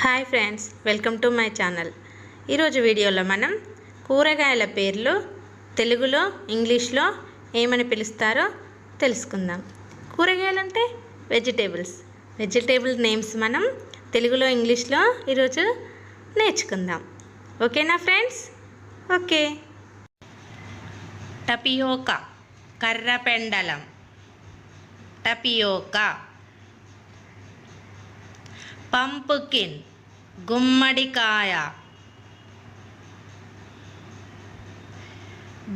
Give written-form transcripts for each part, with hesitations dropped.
Hi friends, welcome to my channel. ఈరోజు వీడియోలో మనం కూరగాయల పేర్లు తెలుగులో ఇంగ్లీష్లో ఏమని పిలుస్తారో తెలుసుకుందాం. కూరగాయలు అంటే వెజిటేబుల్ నేమ్స్ మనం తెలుగులో ఇంగ్లీష్లో ఈరోజు నేర్చుకుందాం. ఓకేనా ఫ్రెండ్స్? ఓకే. టపియోకా, కర్రపెండలం. టపియోకా. పంపుకిన్, గుమ్మడికాయ.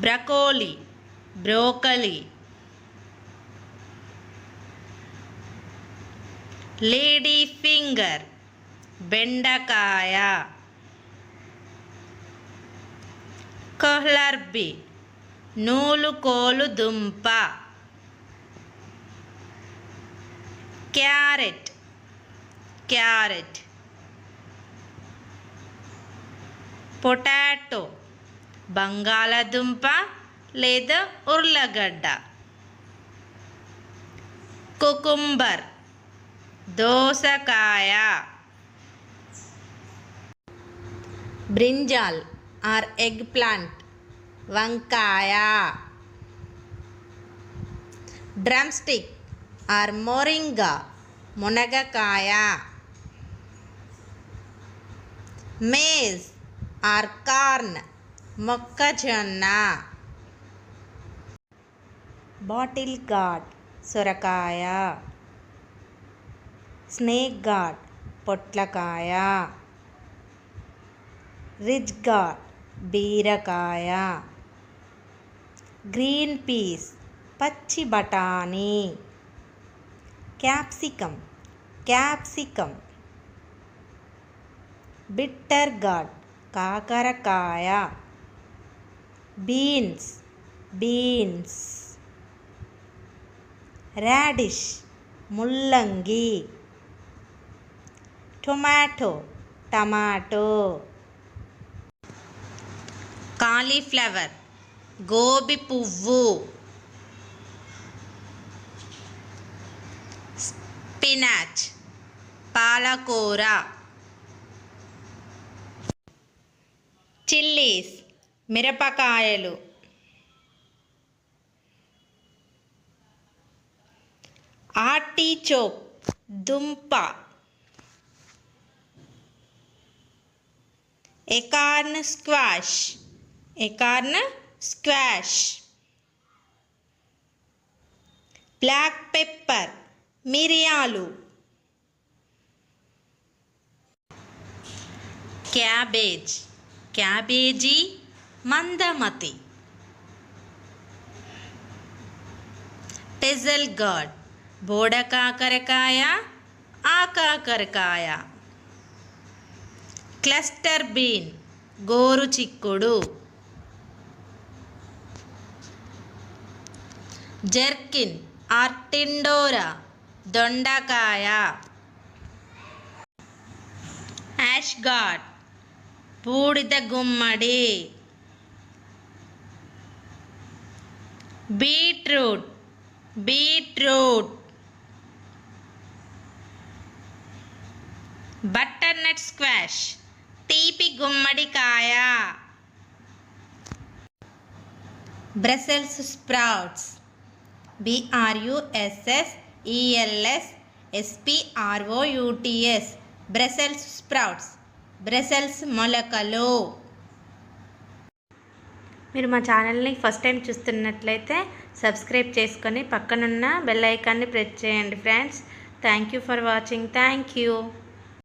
Broccoli, broccoli. లేడీ ఫింగర్, బెండకాయ. కొహ్లర్బీ, నూలుకోలు దుంప. క్యారెట్, పొటాటో, బంగాళదుంప లేదా ఉర్లగడ్డ. కుకుంబర్, దోసకాయ. బ్రింజాల్ ఆర్ ఎగ్ ప్లాంట్, వంకాయ. డ్రమ్ స్టిక్ ఆర్ మోరింగా, మునగకాయ. మేజ్ ఆర్ కార్న్, మొక్కజొన్న. బాటిల్ గార్డ్, సొరకాయ. స్నేక్ గార్డ్, పొట్లకాయ. రిజ్ గార్డ్, బీరకాయ. గ్రీన్ పీస్, పచ్చి బఠానీ. క్యాప్సికమ్. బిట్టర్ గార్డ్, కాకరకాయ. బీన్స్. రాడిష్, ముల్లంగి. టమాటో. కాలీఫ్లవర్, గోబి పువ్వు. స్పినాచ్, పాలకూర. చిల్లీస్, మిరపకాయలు. ఆర్టిచోక్, దుంప. Acorn squash. బ్లాక్ పెప్పర్, మిరియాలు. క్యాబేజీ, మందమతి. టెజల్ గార్డ్, బోడకాకరకాయ, ఆకాకరకాయ. క్లస్టర్ బీన్, గోరు చిక్కుడు. జర్కిన్ ఆర్ టిండోరా, దొండకాయ. యాష్ గార్డ్, బూడిద గుమ్మడి. బీట్రూట్. బటర్నట్ స్క్వాష్, తీపి గుమ్మడికాయ. Brussels sprouts, BRUSSELS SPROUTS. Brussels sprouts, Brussels మొలకలు. మీరు మా ఛానల్ని ఫస్ట్ టైం చూస్తున్నట్లయితే సబ్స్క్రైబ్ చేసుకొని పక్కనున్న బెల్ ఐకాన్ని ప్రెస్ చేయండి friends. Thank you for watching. Thank you.